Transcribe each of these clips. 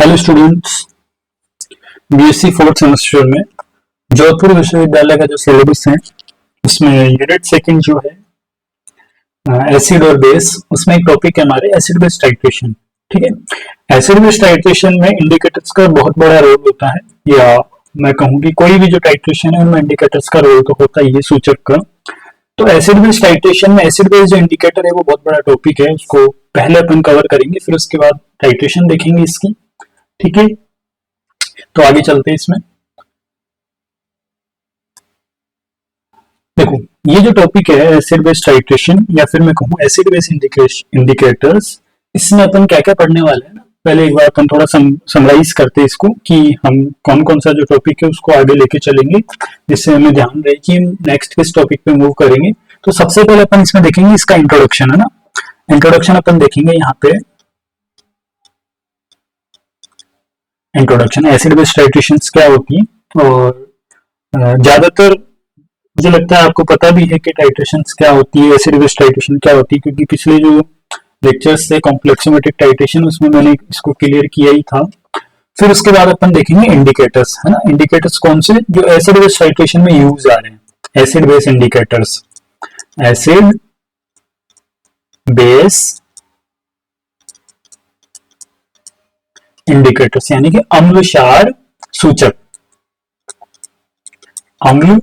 Hello students, BSc fourth semester में जोधपुर विश्वविद्यालय का जो सिलेबस है उसमें यूनिट सेकंड जो है एसिड और बेस, उसमें एक टॉपिक है हमारे एसिड बेस टाइट्रेशन। ठीक है, एसिड बेस टाइट्रेशन में इंडिकेटर्स का बहुत बड़ा रोल होता है, या मैं कहूँ कि कोई भी जो टाइट्रेशन है उनमें इंडिकेटर्स का रोल तो होता ही है, सूचक का। तो एसिड बेस टाइट्रेशन में एसिड बेस जो इंडिकेटर है वो बहुत बड़ा टॉपिक है, उसको पहले अपन कवर करेंगे, फिर उसके बाद टाइट्रेशन देखेंगे इसकी। ठीक है, तो आगे चलते हैं इसमें। देखो, ये जो टॉपिक है एसिड बेस टाइट्रेशन, या फिर मैं कहूँ एसिड बेस इंडिकेटर्स, इसमें अपन क्या क्या पढ़ने वाले हैं ना, पहले एक बार अपन थोड़ा समराइज करते हैं इसको कि हम कौन कौन सा जो टॉपिक है उसको आगे लेके चलेंगे, जिससे हमें ध्यान रहे कि नेक्स्ट किस टॉपिक पे मूव करेंगे। तो सबसे पहले अपन इसमें देखेंगे इसका इंट्रोडक्शन, है ना। इंट्रोडक्शन अपन देखेंगे यहाँ पे, इंट्रोडक्शन एसिड बेस टाइट्रेशन क्या होती है, और ज्यादातर मुझे लगता है आपको पता भी है कि टाइट्रेशन क्या होती है, एसिड बेस टाइट्रेशन क्या होती है, क्योंकि पिछले जो लेक्चर्स थे कॉम्प्लेक्सोमेट्रिक टाइट्रेशन उसमें मैंने इसको क्लियर किया ही था। फिर उसके बाद अपन देखेंगे इंडिकेटर्स, है ना। इंडिकेटर्स कौन से जो एसिड बेस टाइट्रेशन में यूज आ रहे हैं, acid base indicators, acid base indicators यानी कि अम्ल क्षार सूचक, अम्ल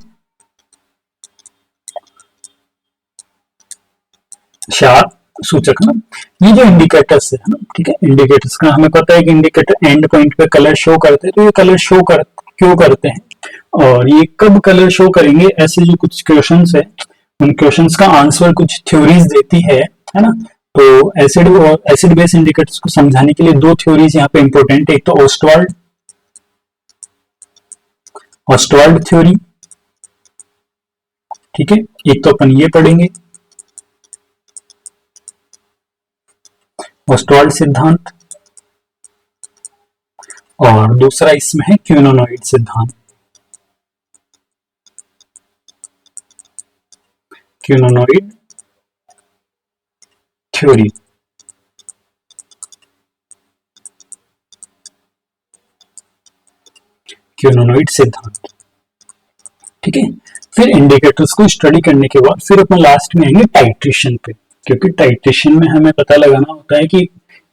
क्षार सूचक, है ना। ये जो इंडिकेटर्स है ना, ठीक है, इंडिकेटर्स का हमें पता है कि इंडिकेटर एंड पॉइंट पे कलर शो करते हैं, तो ये कलर शो क्यों करते हैं और ये कब कलर शो करेंगे, ऐसे जो कुछ क्वेश्चंस है उन क्वेश्चंस का आंसर कुछ थ्योरीज देती है ना। तो एसिड और एसिड बेस इंडिकेटर्स को समझाने के लिए दो थ्योरीज यहाँ पे इंपॉर्टेंट है, एक तो ऑस्टवाल्ड थ्योरी, ठीक है, एक तो अपन ये पढ़ेंगे ऑस्टवाल्ड सिद्धांत, और दूसरा इसमें है क्यूनोनॉइड सिद्धांत, क्यूनोनॉइड थ्योरी। क्यूनोनॉइड सिद्धांत, ठीक है। फिर इंडिकेटर्स को स्टडी करने के बाद फिर अपन लास्ट में आएंगे टाइट्रेशन पे, क्योंकि टाइट्रेशन में हमें पता लगाना होता है कि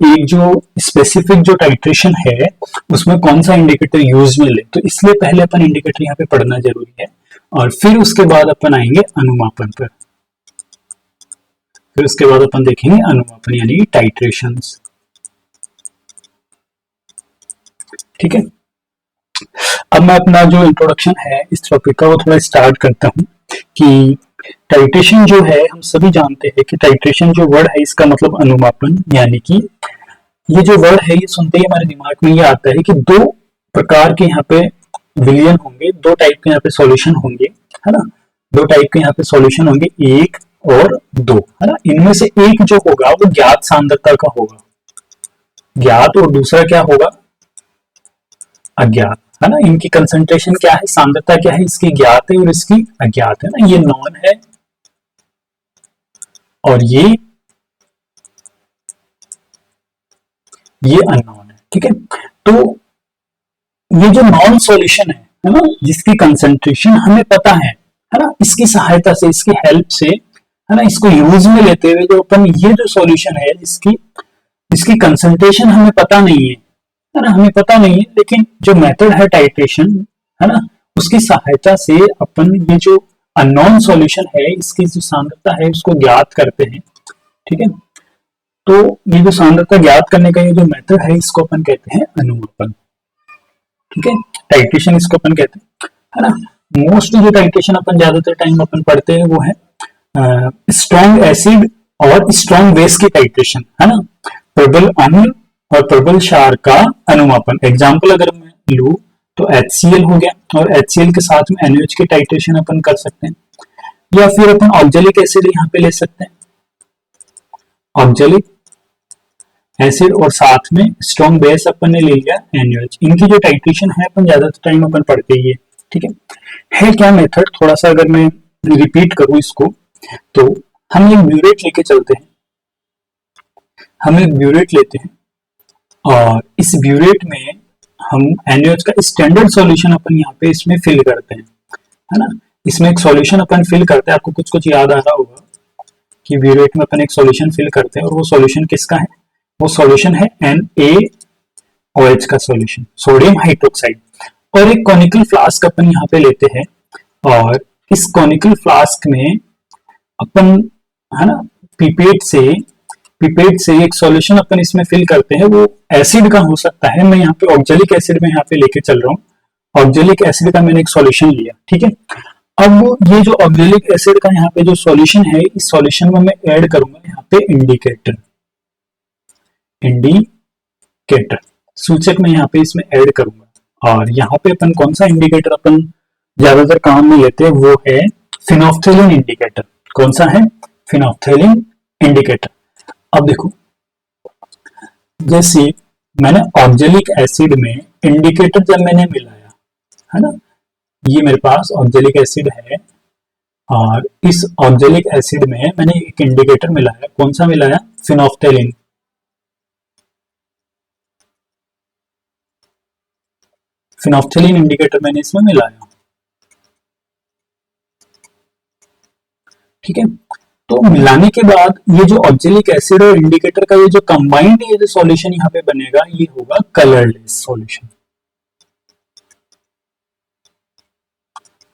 एक जो स्पेसिफिक जो टाइट्रेशन है उसमें कौन सा इंडिकेटर यूज में ले, तो इसलिए पहले अपन इंडिकेटर यहाँ पे पढ़ना जरूरी है, और फिर उसके बाद अपन आएंगे अनुमापन पर, फिर उसके बाद अपन देखेंगे अनुमापन यानी टाइट्रेशंस। ठीक है, अब मैं अपना जो इंट्रोडक्शन है इस टॉपिक का वो थोड़ा स्टार्ट करता हूँ कि टाइट्रेशन जो है, हम सभी जानते हैं कि टाइट्रेशन जो वर्ड है इसका मतलब अनुमापन, यानी कि ये जो वर्ड है ये सुनते ही हमारे दिमाग में ये आता है कि दो प्रकार के यहाँ पे विलियन होंगे, दो टाइप के यहाँ पे सॉल्यूशन होंगे, है ना। दो टाइप के यहाँ पे सॉल्यूशन होंगे, एक और दो, है ना। इनमें से एक जो होगा वो ज्ञात सांद्रता का होगा, ज्ञात, और दूसरा क्या होगा, अज्ञात, है ना। इनकी कंसंट्रेशन क्या है, सांद्रता क्या है, इसकी ज्ञात है और इसकी अज्ञात, है ना। ये नॉन है और ये अननोन है, ठीक है। तो ये जो नॉन सॉल्यूशन है ना, जिसकी कंसंट्रेशन हमें पता है ना, इसकी सहायता से, इसकी हेल्प से, है ना, इसको यूज में लेते हुए जो अपन ये जो सॉल्यूशन है जिसकी कंसंट्रेशन हमें पता नहीं है ना, हमें पता नहीं है, लेकिन जो मेथड है टाइट्रेशन, है ना, उसकी सहायता से अपन ये जो अननोन सॉल्यूशन है इसकी जो सांद्रता है उसको ज्ञात करते हैं, ठीक है। तो ये जो सांद्रता ज्ञात करने का ये जो मेथड है इसको अपन कहते हैं अनुमापन, ठीक है। टाइट्रेशन इसको अपन कहते हैं, है ना। मोस्ट जो टाइट्रेशन अपन ज्यादातर टाइम अपन पढ़ते हैं वो है स्ट्रॉन्ग एसिड और स्ट्रॉन्ग बेस की टाइट्रेशन, है ना। प्रबल अम्ल और प्रबल क्षार का अनुमापन, एग्जाम्पल अगर मैं लूं तो HCl हो गया, और HCl के साथ में NaOH की टाइट्रेशन अपन कर सकते हैं, या फिर अपन ऑक्जेलिक एसिड यहाँ पे ले सकते हैं, ऑक्जेलिक एसिड, और साथ में स्ट्रॉन्ग बेस अपन ने ले लिया NaOH। इनकी जो टाइट्रेशन है अपन ज्यादातर टाइम अपन पढ़ते ही है, ठीक है क्या मेथड, थोड़ा सा अगर मैं रिपीट करूं इसको, तो हम एक ब्यूरेट लेके चलते हैं, हम एक ब्यूरेट लेते हैं, और इस ब्यूरेट में हम NaOH का स्टैंडर्ड सॉल्यूशन अपन यहाँ पे इसमें फिल करते हैं, है ना। इसमें एक सॉल्यूशन अपन फिल करते हैं, आपको कुछ कुछ याद आ रहा होगा कि ब्यूरेट में अपन एक सॉल्यूशन फिल करते हैं, और वो सॉल्यूशन किसका है, वो सॉल्यूशन है NaOH का सॉल्यूशन, सोडियम हाइड्रोक्साइड। और एक कॉनिकल फ्लास्क अपन यहाँ पे लेते हैं, और इस कॉनिकल फ्लास्क में अपन, है ना, पिपेट से एक सॉल्यूशन अपन इसमें फिल करते हैं। वो एसिड का हो सकता है, मैं यहाँ पे ऑक्जेलिक एसिड में यहाँ पे लेके चल रहा हूँ। ऑक्जेलिक एसिड का मैंने एक सॉल्यूशन लिया, ठीक है। अब ये जो ऑक्जेलिक एसिड का यहाँ पे जो सॉल्यूशन है, इस सॉल्यूशन में मैं ऐड करूंगा यहाँ पे इंडिकेटर सूचक में यहाँ पे इसमें ऐड करूंगा। और यहाँ पे अपन कौन सा इंडिकेटर अपन ज्यादातर काम में लेते हैं, वो है फिनोफ्थेलिन इंडिकेटर। कौन सा है, फिनोफ्थेलिन इंडिकेटर। अब देखो, जैसे मैंने ऑक्जेलिक एसिड में इंडिकेटर जब मैंने मिलाया, है ना, ये मेरे पास ऑक्जेलिक एसिड है, और इस ऑक्जेलिक एसिड में मैंने एक इंडिकेटर मिलाया। कौन सा मिलाया, फिनोफ्थेलिन। फिनोफ्थेलिन इंडिकेटर मैंने इसमें मिलाया, ठीक है। तो मिलाने के बाद ये जो ऑक्जेलिक एसिड और इंडिकेटर का ये जो कंबाइंड ये जो सॉल्यूशन यहाँ पे बनेगा, ये होगा कलरलेस सॉल्यूशन,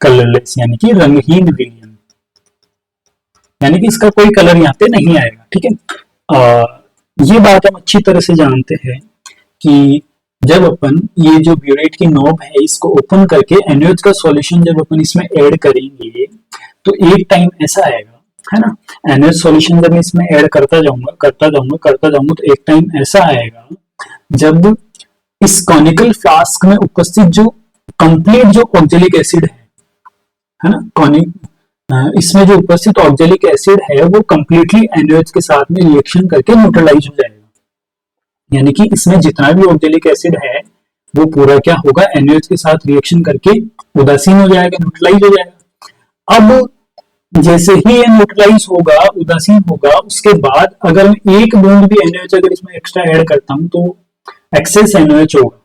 कलरलेस यानी कि रंगहीन विलयन, यानी कि इसका कोई कलर यहाँ पे नहीं आएगा, ठीक है। ये बात हम अच्छी तरह से जानते हैं कि जब अपन ये जो ब्यूरेट की नॉब है, इसको ओपन करके NaOH का सॉल्यूशन जब अपन इसमें ऐड करेंगे, तो एक टाइम ऐसा आएगा, है ना, NaOH सॉल्यूशन जब मैं इसमें ऐड करता जाऊंगा, तो एक टाइम ऐसा आएगा जब इस कॉनिकल फ्लास्क में उपस्थित जो कंप्लीट जो ऑक्जेलिक एसिड है ना, इसमें जो उपस्थित ऑक्जेलिक एसिड है वो कंप्लीटली NaOH के साथ में रिएक्शन करके न्यूट्रलाइज हो जाएगा। यानी कि इसमें जितना भी ऑक्जेलिक एसिड है वो पूरा क्या होगा, NaOH के साथ रिएक्शन करके उदासीन हो जाएगा, न्यूट्रलाइज हो जाएगा। अब जैसे ही ये न्यूट्रलाइज होगा, उदासीन होगा, उसके बाद अगर मैं एक बूंद भी NaOH अगर इसमें एक्स्ट्रा ऐड करता हूं तो एक्सेस NaOH होगा,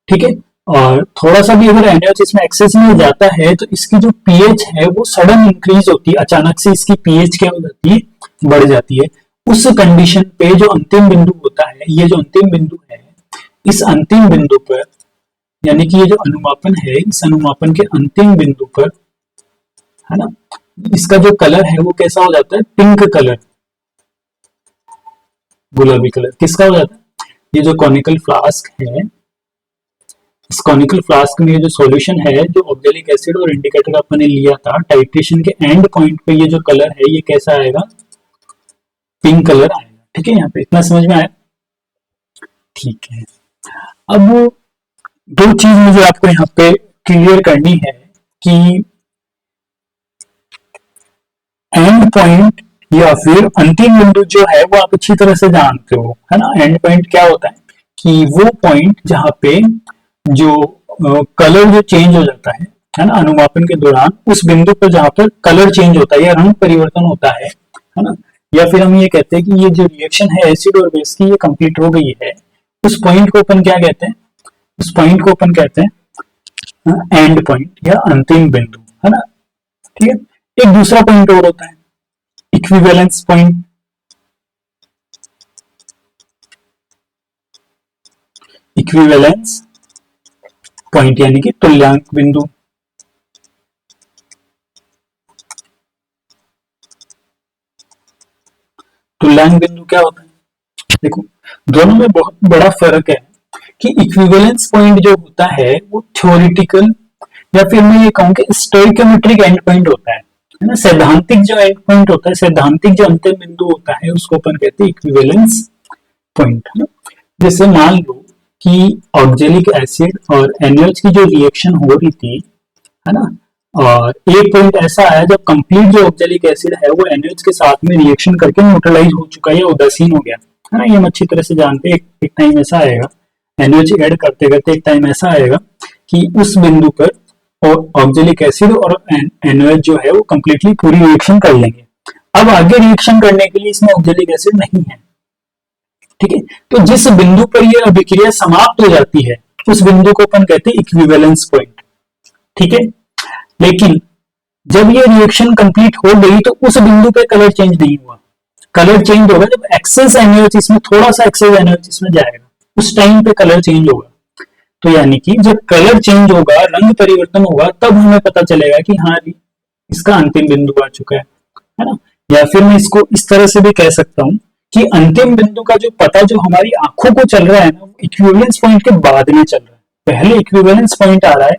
ठीक है। और थोड़ा सा भी अगर NaOH इसमें एक्सेस में जाता है तो इसकी जो पीएच है वो सडन इंक्रीज होती है, अचानक से इसकी पीएच क्या हो जाती है, बढ़ जाती है। उस कंडीशन पे जो अंतिम बिंदु होता है, ये जो अंतिम बिंदु है, इस अंतिम बिंदु पर, यानी कि ये जो अनुमापन है, इस अनुमापन के अंतिम बिंदु पर, है ना, इसका जो कलर है वो कैसा हो जाता है, पिंक कलर, गुलाबी कलर। किसका हो जाता है, ये जो कॉनिकल फ्लास्क है, इस कॉनिकल फ्लास्क में ये जो सॉल्यूशन है, जो ऑक्जेलिक एसिड और इंडिकेटर अपन ने लिया था, टाइट्रेशन के एंड पॉइंट पे ये जो कलर है ये कैसा आएगा, पिंक कलर आएगा, ठीक है। यहाँ पे इतना समझ में आया, ठीक है। अब दो चीज मुझे आपको यहाँ पे क्लियर करनी है कि एंड पॉइंट या फिर अंतिम बिंदु जो है वो आप अच्छी तरह से जानते हो, है ना। एंड पॉइंट क्या होता है कि वो पॉइंट जहां पे जो कलर जो चेंज हो जाता है ना, अनुमापन के दौरान, उस बिंदु पर जहां पर कलर चेंज होता है या रंग परिवर्तन होता है ना, या फिर हम ये कहते हैं कि ये जो रिएक्शन है एसिड और बेस की, ये कंप्लीट हो गई है, उस पॉइंट को अपन क्या कहते हैं, उस पॉइंट को अपन कहते हैं एंड पॉइंट या अंतिम बिंदु, है ना, ठीक है। एक दूसरा पॉइंट और होता है इक्विवेलेंस पॉइंट। इक्विवेलेंस पॉइंट यानी कि तुल्यांक बिंदु। तुल्यांक बिंदु क्या होता है, देखो दोनों में बहुत बड़ा फर्क है कि इक्विवेलेंस पॉइंट जो होता है वो थ्योरेटिकल या फिर मैं ये कहूं कि स्टोइकोमेट्रिक एंड पॉइंट होता है ना। सैद्धांतिक जो एंड पॉइंट होता है, सैद्धांतिक जो अंतिम बिंदु होता है, उसको अपन कहते हैं इक्विवेलेंस पॉइंट, है ना। जैसे मान लो कि ऑक्जेलिक एसिड और NaOH की जो रिएक्शन हो रही थी, है ना, और एक पॉइंट ऐसा आया जब कंप्लीट जो ऑक्जेलिक एसिड है वो NaOH के साथ में रिएक्शन करके न्यूट्रलाइज हो चुका है या उदासीन हो गया, है ना। ये हम अच्छी तरह से जानते हैं। एक टाइम ऐसा आएगा, NaOH ऐड करते करते एक टाइम ऐसा आएगा कि उस बिंदु पर ऑक्जेलिक एसिड और NaOH जो है वो कंप्लीटली पूरी रिएक्शन कर लेंगे। अब आगे रिएक्शन करने के लिए इसमें ऑक्जेलिक एसिड नहीं है, ठीक है। तो जिस बिंदु पर यह अभिक्रिया समाप्त हो जाती है उस बिंदु को अपन कहते हैं इक्विवेलेंस पॉइंट, ठीक है। लेकिन जब ये रिएक्शन कंप्लीट हो गई तो उस बिंदु पे कलर चेंज नहीं हुआ। कलर चेंज होगा जब एक्सेस NaOH इसमें थोड़ा सा एक्सेस NaOH इसमें जाएगा, उस टाइम पे कलर चेंज होगा। तो यानी कि जब कलर चेंज होगा, रंग परिवर्तन होगा, तब हमें पता चलेगा कि हाँ इसका अंतिम बिंदु आ चुका है ना। या फिर मैं इसको इस तरह से भी कह सकता हूं कि अंतिम बिंदु का जो पता जो हमारी आंखों को चल रहा है ना, इक्विवेलेंस पॉइंट के बाद में चल रहा है। पहले इक्विवेलेंस पॉइंट आ रहा है,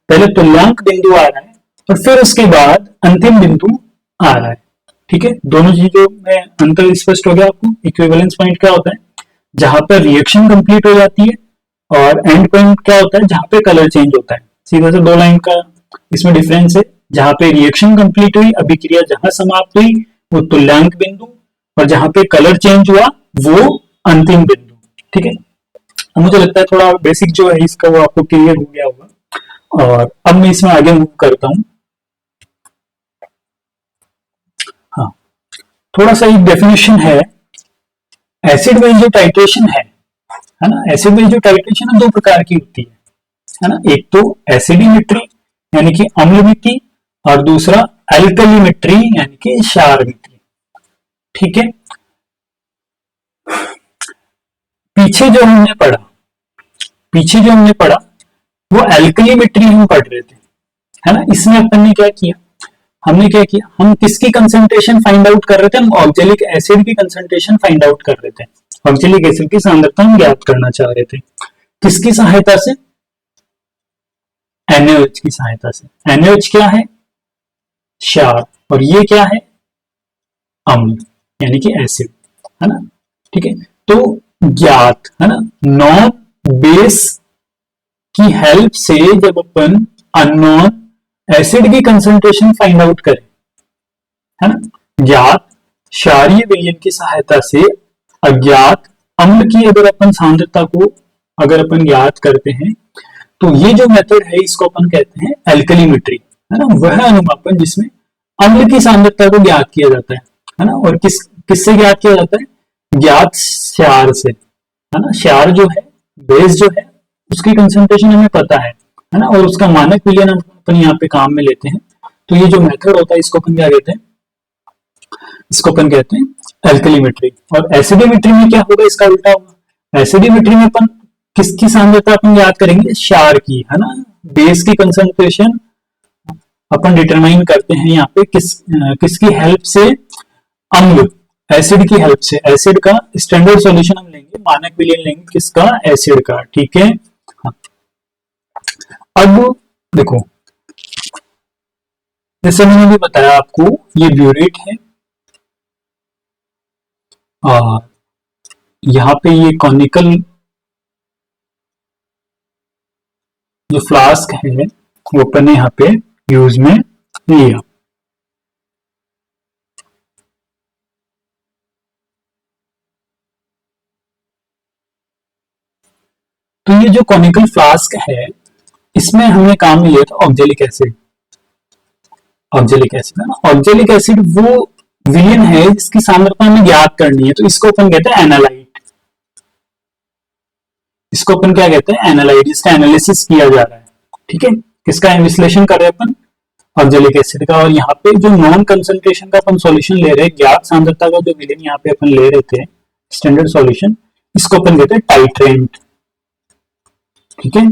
पहले तुल्यांक बिंदु आ रहा है और फिर उसके बाद अंतिम बिंदु आ रहा है, ठीक है। दोनों चीजों में अंतर स्पष्ट हो गया आपको। इक्विवेलेंस पॉइंट क्या होता है, जहां पर रिएक्शन कंप्लीट हो जाती है, और एंड पॉइंट क्या होता है, जहां पे कलर चेंज होता है। सीधा से दो लाइन का इसमें डिफरेंस है। जहां पे रिएक्शन कंप्लीट हुई, अभिक्रिया जहां समाप्त हुई, वो तुल्यांक बिंदु, और जहां पे कलर चेंज हुआ वो अंतिम बिंदु, ठीक है। मुझे लगता है थोड़ा बेसिक जो है इसका वो आपको क्लियर हो गया होगा। और अब मैं इसमें आगे मूव करता हूं। हाँ, थोड़ा सा एक डेफिनेशन है। एसिड बेस जो टाइट्रेशन है ना, एसिड बेस जो टाइट्रेशन है दो प्रकार की होती है ना। एक तो एसिडिमेट्री यानी कि अम्लमिति, और दूसरा एल्कलीमेट्री यानी कि क्षारमिति, ठीक है। पीछे जो हमने पढ़ा वो एल्कलीमेट्री हम पढ़ रहे थे, है ना। इसमें अपन ने क्या किया, हम किसकी कंसंट्रेशन फाइंड आउट कर रहे थे, हम ऑक्जेलिक एसिड की कंसंट्रेशन फाइंड आउट कर रहे थे। ऑक्जेलिक एसिड की सांद्रता हम ज्ञात करना चाह रहे थे, किसकी सहायता से, NaOH की सहायता से। NaOH क्या है, क्षार, और ये क्या है, अम्ल यानी कि एसिड, है ना, ठीक है। तो ज्ञात, है ना, नॉन बेस की हेल्प से जब अपन अननोन एसिड की कंसंट्रेशन फाइंड आउट करें, है ना, ज्ञात क्षारीय विलयन की सहायता से अज्ञात अम्ल की अगर अपन सांद्रता को अगर अपन ज्ञात करते हैं, तो ये जो मेथड है इसको अपन कहते हैं एल्कलीमेट्री, है ना। वह अनुमापन जिसमें अम्ल की सांद्रता को ज्ञात किया जाता है ना। और किससे ज्ञात किया जाता है, ज्ञात क्षार से, है ना। क्षार जो है, बेस जो है, उसकी कंसंट्रेशन हमें पता है ना, और उसका मानक विलयन अपन यहाँ पे काम में लेते हैं। तो ये जो मेथड होता है इसको अपन क्या कहते हैं, इसको अपन कहते हैं एल्कलीमेट्री। और एसिडिमेट्री में क्या होगा, इसका उल्टा होगा। एसिडिमेट्री में अपन किसकी सांद्रता अपन ज्ञात करेंगे, क्षार की, है ना। बेस की कंसंट्रेशन अपन डिटरमाइन करते हैं यहाँ पे किसकी हेल्प से, अम्ल, एसिड की हेल्प से। एसिड का स्टैंडर्ड सॉल्यूशन हम लेंगे, मानक विलयन लेंगे किसका, एसिड का, ठीक है। हाँ। अब देखो, जैसे मैंने भी बताया आपको, ये ब्यूरेट है और यहाँ पे ये कॉनिकल जो फ्लास्क है वो अपन ने यहाँ पे यूज में लिया। तो ये जो कॉनिकल फ्लास्क है इसमें हमने काम में लिया था ऑक्जेलिक एसिड। ऑक्जेलिक एसिड है ना, ऑक्जेलिक एसिड वो विलयन है जिसकी सांद्रता हमें ज्ञात करनी है, तो इसको अपन कहते हैं एनालाइट। इसको अपन क्या कहते हैं, एनालाइट, जिसका एनालिसिस किया जा रहा है, ठीक है। किसका विश्लेषण कर रहे हैं अपन, ऑक्जेलिक एसिड का। और यहाँ पे जो नॉन कंसंट्रेशन का अपन सॉल्यूशन ले रहे हैं, ज्ञात सांद्रता का जो विलयन यहाँ पे अपन ले रहे थे, स्टैंडर्ड सॉल्यूशन, इसको अपन कहते हैं टाइट्रेंट, ठीक है।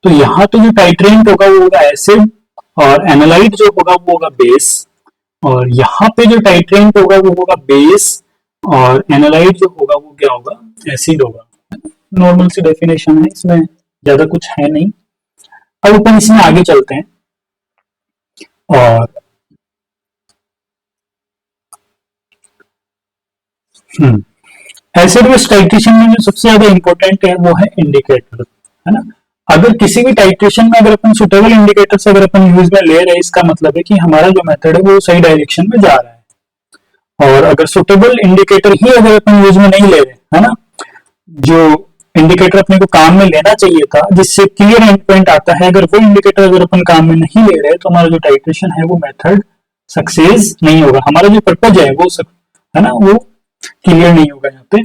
तो यहाँ तो जो टाइट्रेंट होगा वो होगा एसिड, और एनालाइट जो होगा वो होगा बेस। और यहाँ पे जो टाइट्रेंट होगा वो होगा बेस, और एनालाइट जो होगा वो क्या होगा, एसिड होगा। नॉर्मल सी डेफिनेशन है, इसमें ज्यादा कुछ है नहीं। अब अपन इसमें आगे चलते हैं। और एसिड बेस टाइट्रेशन में जो सबसे ज्यादा इंपॉर्टेंट है वो है इंडिकेटर, है ना। अगर किसी भी टाइट्रेशन में अगर अपन सुटेबल इंडिकेटर से अगर अपन यूज में ले रहे हैं, इसका मतलब है कि हमारा जो मेथड है वो सही डायरेक्शन में जा रहा है। और अगर सुटेबल इंडिकेटर ही अगर अपन यूज में नहीं ले रहे, है ना, जो इंडिकेटर अपने को काम में लेना चाहिए था जिससे क्लियर एंड पॉइंट आता है, अगर वो इंडिकेटर अगर अपन काम में नहीं ले रहे तो हमारा जो टाइट्रेशन है वो मेथड सक्सेस नहीं होगा। हमारा जो पर्पज है वो है ना, वो क्लियर नहीं होगा यहाँ पे।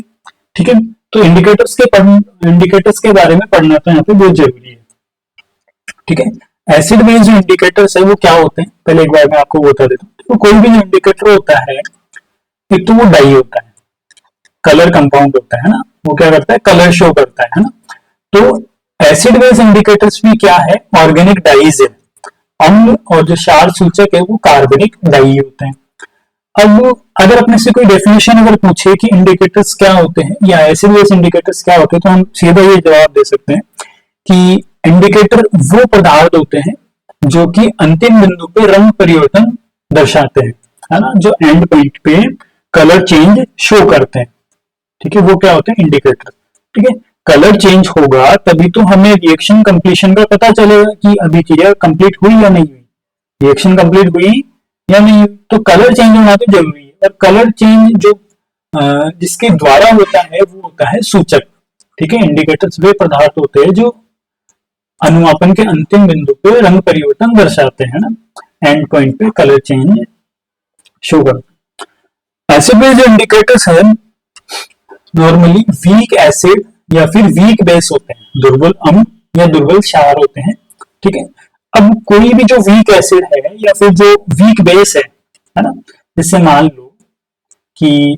ठीक है, तो इंडिकेटर्स के बारे में पढ़ना तो यहाँ पे बहुत जरूरी है। ठीक है, एसिड बेस जो इंडिकेटर्स है वो क्या होते हैं, पहले एक बार मैं आपको बता देता हूँ। तो कोई भी जो इंडिकेटर होता है, एक तो वो डाई होता है, कलर कंपाउंड होता है ना, वो क्या करता है, कलर शो करता है ना। तो एसिड बेस इंडिकेटर्स भी क्या है, ऑर्गेनिक डाइज है। अम्ल और जो क्षार सूचक है वो कार्बनिक डाई होते हैं। अब अगर अपने से कोई डेफिनेशन अगर पूछे कि इंडिकेटर्स क्या होते हैं या एसिड बेस इंडिकेटर्स क्या होते हैं, तो हम सीधा ये जवाब दे सकते हैं कि इंडिकेटर वो पदार्थ होते हैं जो कि अंतिम बिंदु पे रंग परिवर्तन दर्शाते हैं, है ना, जो एंड पॉइंट पे कलर चेंज शो करते हैं। ठीक है, वो क्या होते हैं, इंडिकेटर। ठीक है, कलर चेंज होगा तभी तो हमें रिएक्शन कंप्लीशन का पता चलेगा कि अभी क्रिया कंप्लीट हुई या नहीं हुई, रिएक्शन कंप्लीट हुई या नहीं हुई। तो कलर चेंज होना तो जरूरी है, और कलर चेंज जो जिसके द्वारा होता है वो होता है सूचक। ठीक है, इंडिकेटर्स वे पदार्थ होते हैं जो अनुमापन के अंतिम बिंदु पे रंग परिवर्तन दर्शाते हैं ना, एंड पॉइंट पे कलर चेंज शो करते हैं। एसिड बेस जो इंडिकेटर्स है नॉर्मली वीक एसिड या फिर वीक बेस होते हैं, दुर्बल अम्ल या दुर्बल क्षार होते हैं। ठीक है, अब कोई भी जो वीक एसिड है या फिर जो वीक बेस है ना, जैसे मान लो कि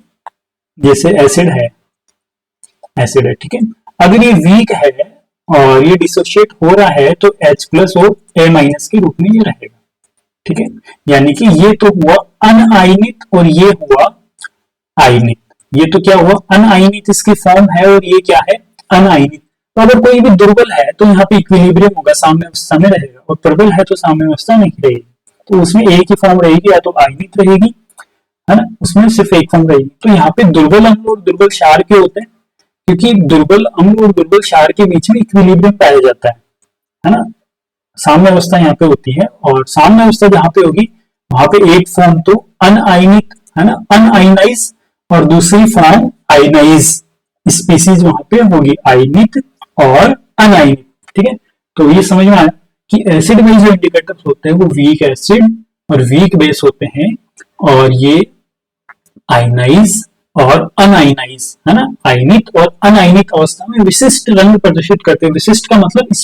जैसे एसिड है, ठीक है, अगर ये वीक है और ये डिसोशिएट हो रहा है तो H प्लस और A माइनस के रूप में ये रहेगा। ठीक है, यानी कि ये तो हुआ अनआयनित और ये हुआ आयनित। ये तो क्या हुआ, अनआयनित इसकी फॉर्म है और ये क्या है, अनआयनित। तो अगर कोई भी दुर्बल है तो यहाँ पे इक्विलिब्रियम होगा, साम्य अवस्था में रहेगा, और प्रबल है तो साम्य अवस्था नहीं रहेगी। तो उसमें एक ही फॉर्म रहेगी, या तो आयनित रहेगी, है ना, उसमें सिर्फ एक फॉर्म रहेगी। तो यहाँ पे दुर्बल अम्ल और दुर्बल क्षार के होते हैं, क्योंकि दुर्बल अम्ल और दुर्बल क्षार के बीच में इक्विलिब्रियम पाया जाता है ना, साम्य अवस्था यहाँ पे होती है। और साम्य अवस्था जहां पे होगी वहां पे एक फॉर्म तो अनआयनित, है ना, अनआयनाइज, और दूसरी फॉर्म आयनाइज स्पीसीज वहां पे होगी, आयनित और अनआयनित। ठीक है, तो ये समझ में आया कि एसिड बेस जो इंडिकेटर्स होते हैं वो वीक एसिड और वीक बेस होते हैं, और ये आयनाइज और अनआयनाइज, है ना, आयनित और अनआयनित अवस्था में विशिष्ट रंग प्रदर्शित करते हैं। विशिष्ट का मतलब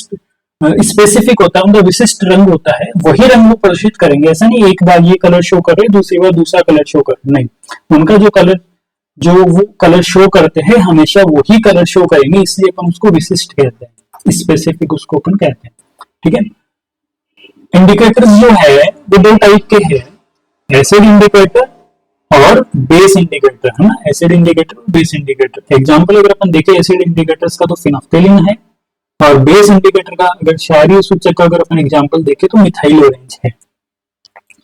स्पेसिफिक होता है, उनका विशिष्ट रंग होता है, वही रंग वो प्रदर्शित करेंगे। ऐसा नहीं एक बार ये कलर शो कर रहे दूसरी बार दूसरा कलर शो कर, नहीं, उनका जो वो कलर शो करते हैं हमेशा वही कलर शो करेंगे, इसलिए अपन उसको विशिष्ट कहते हैं, स्पेसिफिक उसको अपन कहते हैं। ठीक है, इंडिकेटर्स जो है वो दो टाइप के हैं, एसिड इंडिकेटर और बेस इंडिकेटर, है ना, एसिड इंडिकेटर और बेस इंडिकेटर। एग्जांपल अगर अपन देखें एसिड इंडिकेटर्स का तो फिनोफ्थेलिन है, और बेस इंडिकेटर का अगर क्षारीय सूचक का अगर अपन एग्जांपल देखें तो मिथाइल ऑरेंज है।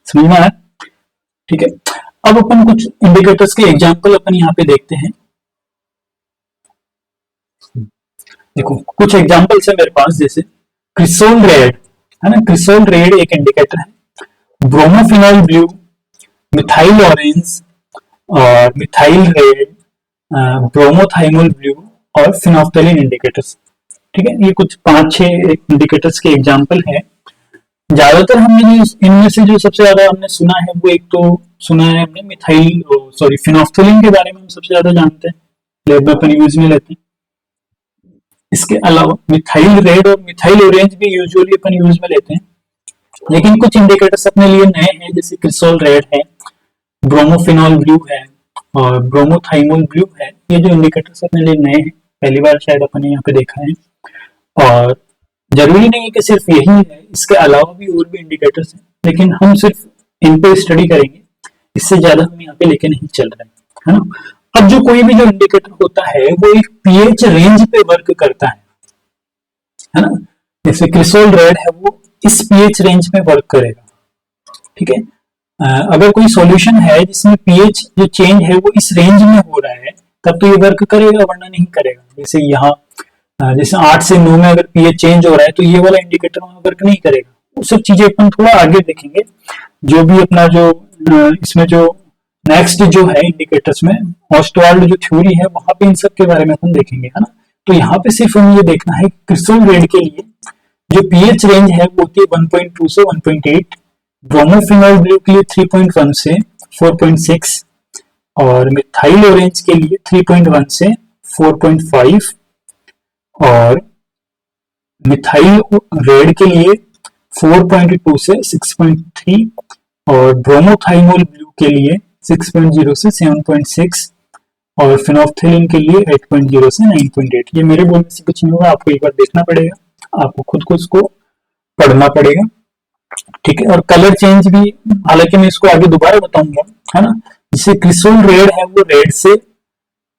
समझ में आया? ठीक है, अब अपन कुछ इंडिकेटर्स के एग्जांपल अपन यहाँ पे देखते हैं। देखो कुछ एग्जांपल्स है मेरे पास, जैसे क्रिसोल रेड, है ना, क्रिसोल रेड एक इंडिकेटर है, ब्रोमोफिनॉल ब्लू, मिथाइल ऑरेंज और मिथाइल रेड, ब्रोमोथाइमोल ब्लू और फिनोफ्थेलिन इंडिकेटर्स। ठीक है, ये कुछ 5-6 इंडिकेटर्स के एग्जांपल है। ज्यादातर हमने इनमें से जो सबसे ज्यादा हमने सुना है वो एक तो सुना है हमने फिनोफ्थेलिन के बारे में हम सबसे ज्यादा जानते हैं, लैब में अपन यूज में लेते हैं। इसके अलावा मिथाइल रेड और मिथाइल ऑरेंज भी यूजुअली अपन यूज में लेते हैं, लेकिन कुछ इंडिकेटर्स अपने लिए नए हैं, जैसे क्रिसोल रेड है, ब्रोमोफिनॉल ब्लू है और ब्रोमोथाइमोल ब्लू है। ये जो इंडिकेटर्स अपने लिए नए हैं, पहली बार शायद अपन ने यहाँ पे देखा है। और जरूरी नहीं है कि सिर्फ यही है, इसके अलावा भी और भी इंडिकेटर्स हैं, लेकिन हम सिर्फ इन पे स्टडी करेंगे, इससे ज्यादा हम यहाँ पे लेके नहीं चल रहे हैं, है ना। अब जो कोई भी जो इंडिकेटर होता है वो एक पीएच रेंज पे वर्क करता है ना, जैसे क्रिसोल रेड है वो इस पीएच रेंज में वर्क करेगा। ठीक है, अगर कोई सॉल्यूशन है जिसमें पीएच जो चेंज है वो इस रेंज में हो रहा है तब तो ये वर्क करेगा, वरना नहीं करेगा। जैसे यहाँ जैसे 8 से 9 में अगर पीएच चेंज हो रहा है तो ये वाला इंडिकेटर वहां वर्क नहीं करेगा। वो सब चीजें अपन थोड़ा आगे देखेंगे, जो भी अपना जो इसमें जो नेक्स्ट जो है इंडिकेटर्स में ऑस्टवाल्ड जो थ्योरी है वहां पे इन सब के बारे में अपन देखेंगे, है ना। तो यहाँ पे सिर्फ हमें ये देखना है क्रिस्टल रेड के लिए जो पीएच रेंज है वो होती है 1.2 से 1.8, ब्रोमोफिनॉल ब्लू के लिए 3.1 से 4.6 और मिथाइल ऑरेंज के लिए 3.1 से 4.5 और मिथाइल रेड के लिए 4.2 से 6.3 और ब्रोमोथाइमोल ब्लू के लिए 6.0 से 7.6 और फिनोल्फथालीन के लिए 8.0 से 9.8। ये मेरे बोलने से कुछ नहीं होगा, आपको एक बार देखना पड़ेगा, आपको खुद को इसको पढ़ना पड़ेगा, ठीक है। और कलर चेंज भी, हालांकि मैं इसको आगे दोबारा बताऊंगा, है ना। जैसे क्रिसोल रेड है वो रेड से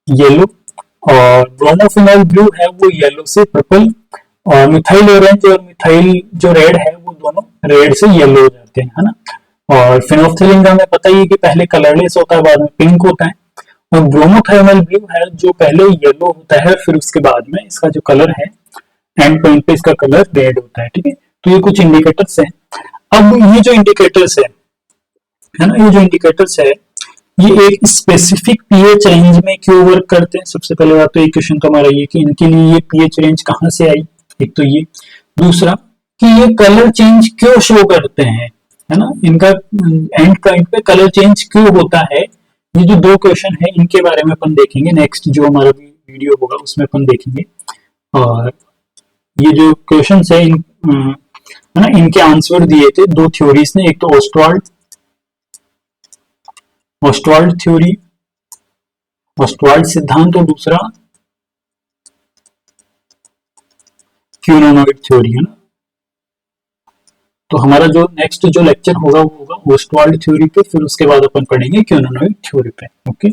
येलो, और ब्रोमोफिनॉल ब्लू है वो येलो से पर्पल, और मिथाइल ऑरेंज और मिथाइल जो रेड है वो दोनों रेड से येलो हो जाते हैं, है ना। और फिनोल्फथालीन का हमें पता ही है कि पहले कलरलेस होता है, बाद में पिंक होता है। और ब्रोमोथाइमल ब्लू है जो पहले येलो होता है, फिर उसके बाद में इसका जो कलर है एंड पॉइंट पे इसका कलर रेड होता है, ठीक है। तो ये कुछ इंडिकेटर्स है। अब ये जो इंडिकेटर्स है ना, ये जो इंडिकेटर्स है ये एक स्पेसिफिक पीएच रेंज में क्यों वर्क करते हैं। सबसे पहले बात तो एक क्वेश्चन तो हमारा ये कि इनके लिए ये पीएच रेंज कहां से आई, एक तो ये। दूसरा कि ये कलर चेंज क्यों शो करते हैं, है ना, इनका एंड पॉइंट पे कलर चेंज क्यों होता है। ये जो दो क्वेश्चन है इनके बारे में अपन देखेंगे नेक्स्ट जो हमारा वीडियो होगा उसमें अपन देखेंगे। और ये जो क्वेश्चन है है ना, इनके आंसर दिए थे दो थ्योरीज ने, एक तो ऑस्टवाल्ड थ्योरी, ऑस्टवाल्ड सिद्धांत, और दूसरा क्यूनोनॉइड थ्योरी, है ना। तो हमारा जो नेक्स्ट जो लेक्चर होगा वो होगा ऑस्टवाल्ड थ्योरी पे, फिर उसके बाद अपन पढ़ेंगे क्यूनोनॉइड थ्योरी पे। ओके।